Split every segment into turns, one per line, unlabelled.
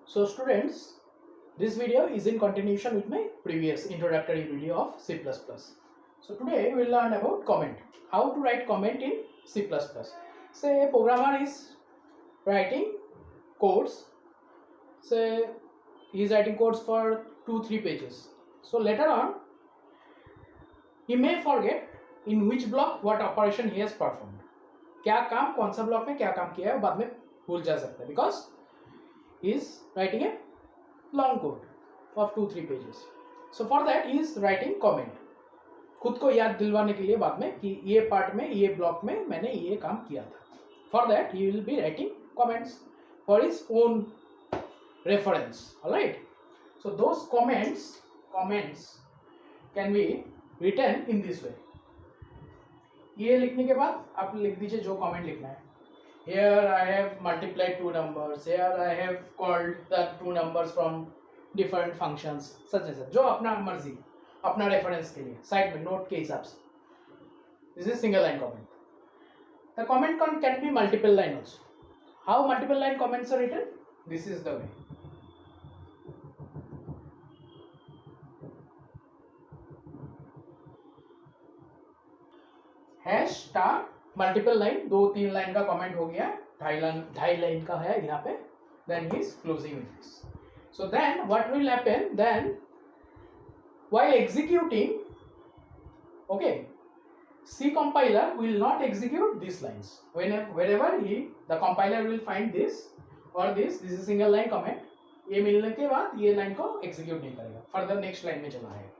So students, this video is in continuation with my previous introductory video of C++. So today we will learn about comment. How to write comment in C++. Say a programmer is writing codes. Say he is writing codes for 2-3 pages. So later on he may forget in which block what operation he has performed. क्या काम कौन सा block में क्या काम किया है बाद में भूल जा सकता है because he is writing a long code of 2-3 pages. So for that he is writing comment. खुद को याद दिलवाने के लिए बाद में कि ये पार्ट में ये ब्लॉक में मैंने ये काम किया था. For that he will be writing comments for his own reference. Alright. So those comments can be written in this way. ये लिखने के बाद आप लिख दीजिए जो कमेंट लिखना है. Here I have multiplied two numbers. Here I have called the two numbers from different functions. सच है सर जो अपना मर्जी अपना रेफरेंस के लिए साइड में नोट के हिसाब से. This is single line comment. The comment can be multiple line also. How multiple line comments are written? This is the way. Hash star multiple line 2-3 line का कमेंट हो गया 2.5 line का है यहाँ पे then he is closing with this. So then what will happen then while executing okay C compiler will not execute these lines wherever the compiler will find this or this is single line comment ये मिलने के बाद ये line को execute नहीं करेगा further next line में चला जाएगा.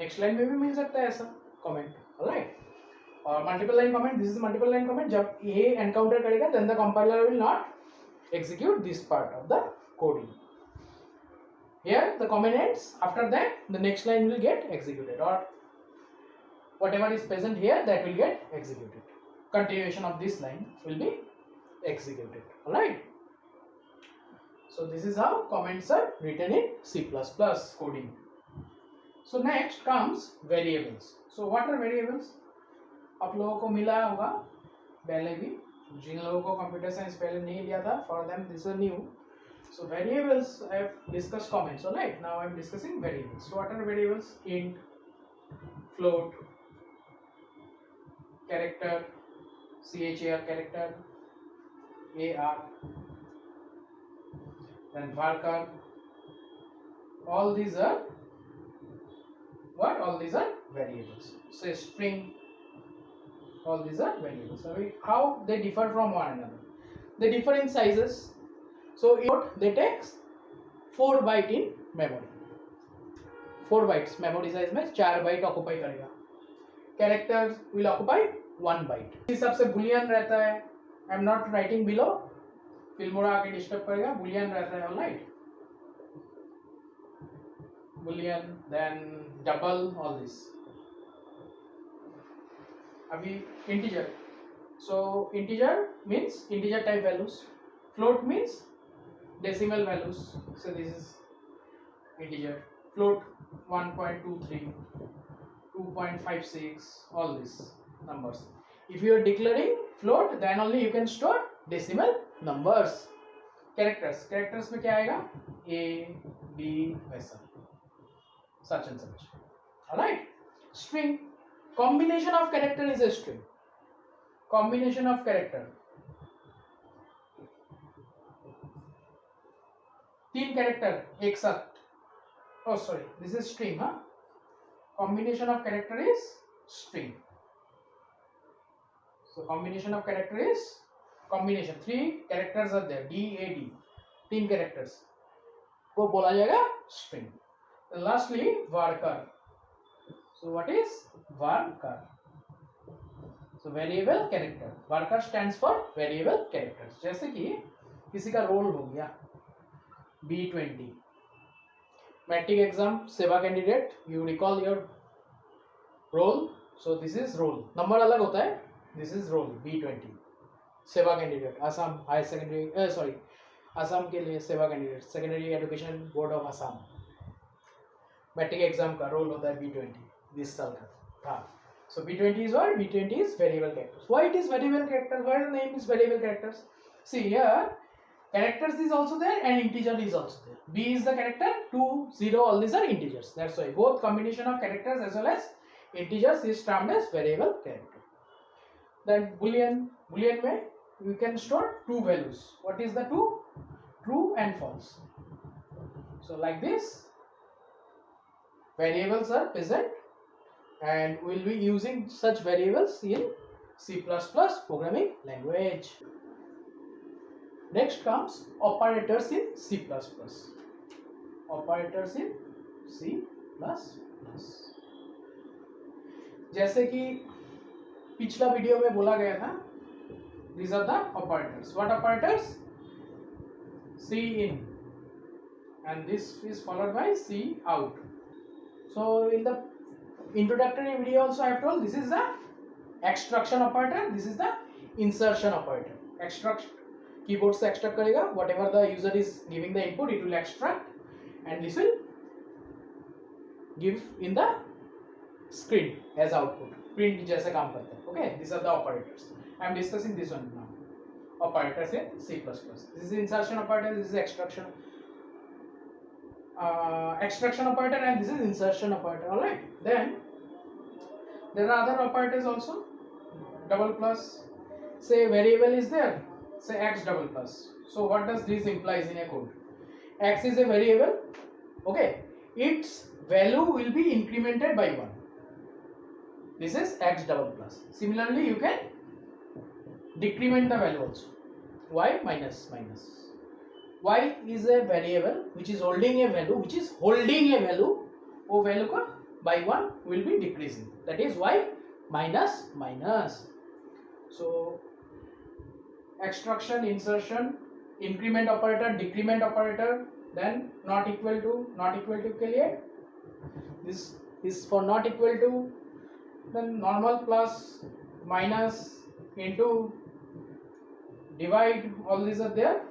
नेक्स्ट लाइन में भी मिल सकता है ऐसा कमेंट. ऑलराइट. और multiple line comment this is multiple line comment जब ये एनकाउंटर करेगा then the compiler will not execute this part of the coding. Here the comment ends after that the next line will get executed और whatever is present here that will get executed. Continuation of this line will be executed. Alright. So this is how comments are written in C++ coding. So next comes variables. So what are variables? आप लोगों को मिला होगा पहले भी जिन लोगों को computer science पहले नहीं लिया था for them this is new. So variables I have discussed comments. Alright. Now I am discussing variables. So what are variables? Int, float, character, char character, ar, then varchar. All these are what? All these are variables. Say string. All these are variables. So how they differ from one another? They differ in sizes. So they take 4 byte in memory. 4 bytes memory size में 4 byte occupy करेगा. Characters will occupy 1 byte. इस हिसाब से boolean रहता है. I am not writing below. Filmora आके disturb करेगा. boolean रहता है. Alright. boolean then double all this. अभी integer. So integer means integer type values. Float means decimal values. So this is integer. Float 1.23, 2.56, all these numbers. If you are declaring float, then only you can store decimal numbers. Characters में क्या आएगा? A, B वैसा. Such and such. Alright. String. Combination of character is a string. Combination of character. 3 character एक साथ. Oh sorry, this is string, huh? Combination of character is string. So combination of character is combination. 3 characters are there. D, A, D. 3 characters. को बोला जाएगा string. And lastly, varchar. So what is varchar? So variable character. Varchar stands for variable characters. जैसे कि किसी का role हो गया B20. Matric exam SEBA candidate. You recall your roll. So this is roll. नंबर अलग होता है. This is roll B20. SEBA candidate Assam high secondary sorry Assam के लिए SEBA candidate secondary education board of Assam. Matric exam का रोल होता है B20 दिस साल का था. So B20 is what? B20 is variable characters. Why it is variable characters? Why the name is variable characters? See here characters is also there and integer is also there. B is the character, 2, 0, all these are integers. That's why both combination of characters as well as integers is termed as variable character. Then boolean में you can store two values. What is the two? True and false. So like this, variables are present, and we will be using such variables in C++ programming language. Next comes operators in C++. Operators in C++. जैसे कि पिछला video में बोला गया था, these are the operators. What operators? C in, and this is followed by C out. So in the introductory video also I have told, this is the extraction operator, this is the insertion operator. Extract, keyboard से extract करेगा, whatever the user is giving the input, it will extract, and this will give in the screen as output. Print जैसे काम करता है. Okay, these are the operators. I am discussing this one now. Operators in C++. This is insertion operator, this is extraction operator, and this is insertion operator. All right. Then there are other operators also. Double plus. Say variable is there. Say x double plus. So what does this implies in a code? X is a variable. Okay. Its value will be incremented by 1. This is x double plus. Similarly, you can decrement the value also. Y minus minus. Y is a variable which is holding a value, वो value का by 1 will be decreasing. That is y minus minus. So extraction, insertion, increment operator, decrement operator, then not equal to के लिए this is for not equal to, then normal plus minus into divide, all these are there.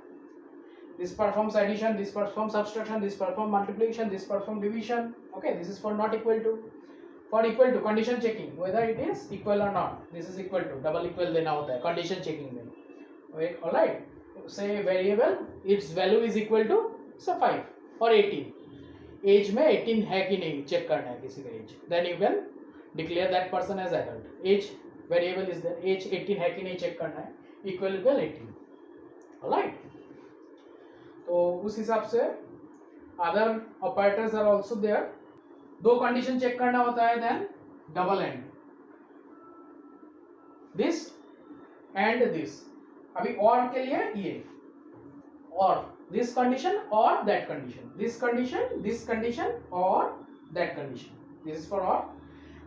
This performs addition, this performs subtraction, this performs multiplication, this performs division. Okay, this is for not equal to. For equal to, condition checking whether it is equal or not. This is equal to, double equal देना होता है condition checking में. Wait, all right. Say variable, its value is equal to say 5 or 18. Age में 18 है कि नहीं check करना है किसी का age. Then you can declare that person as adult. Age variable is there. Age 18 है कि नहीं check करना है. Equal 18. All right. तो उस हिसाब से other operators are also there. दो कंडीशन चेक करना होता है, then double and this and this. अभी और के लिए ये और this condition or that condition, this condition or that condition. This is for or.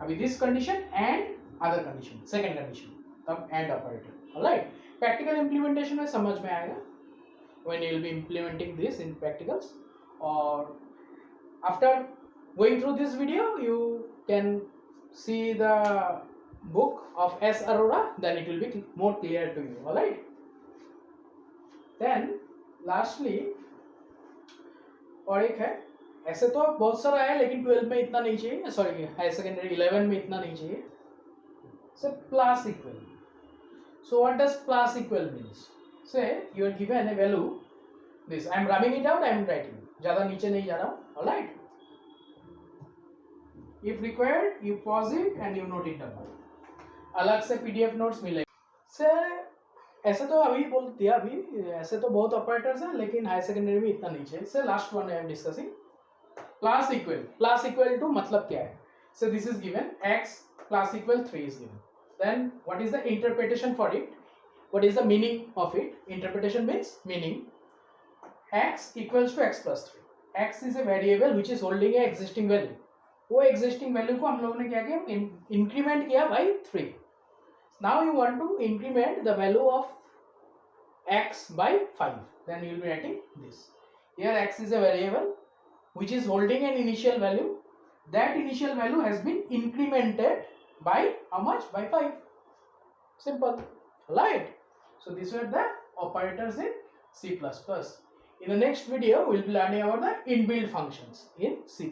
अभी this condition and other condition, second condition, तब and operator. Alright, practical implementation में समझ में आएगा when you will be implementing this in practicals, or after going through this video you can see the book of S. Arora, then it will be more clear to you. Alright, then lastly और एक है, ऐसे तो बहुत सारा है लेकिन 12 में इतना नहीं चाहिए, सॉरी हायर सेकेंडरी 11 में इतना नहीं चाहिए. So plus equal. So what does plus equal means? Say you are given a value, this I am rubbing it out, I am writing, ज़्यादा नीचे नहीं जा रहा हूँ. Alright, if required you pause it and you note it down. अलग से PDF notes मिलेंगे. Say ऐसे तो अभी बोल दिया, अभी ऐसे तो बहुत ऑपरेटर्स हैं लेकिन हायर सेकेंडरी में इतना नहीं चाहिए. से last one I am discussing plus equal to मतलब क्या है. So this is given x plus equal 3 is given. Then what is the interpretation for it, what is the meaning of it. Interpretation means meaning x equals to x plus 3. x is a variable which is holding a existing value. वो existing value को हम लोगों ने क्या किया, increment किया by 3. Now you want to increment the value of x by 5. Then you will be writing this. Here x is a variable which is holding an initial value. That initial value has been incremented by how much? By 5. Simple. Right? So these were the operators in C++. In the next video, we will be learning about the inbuilt functions in C++.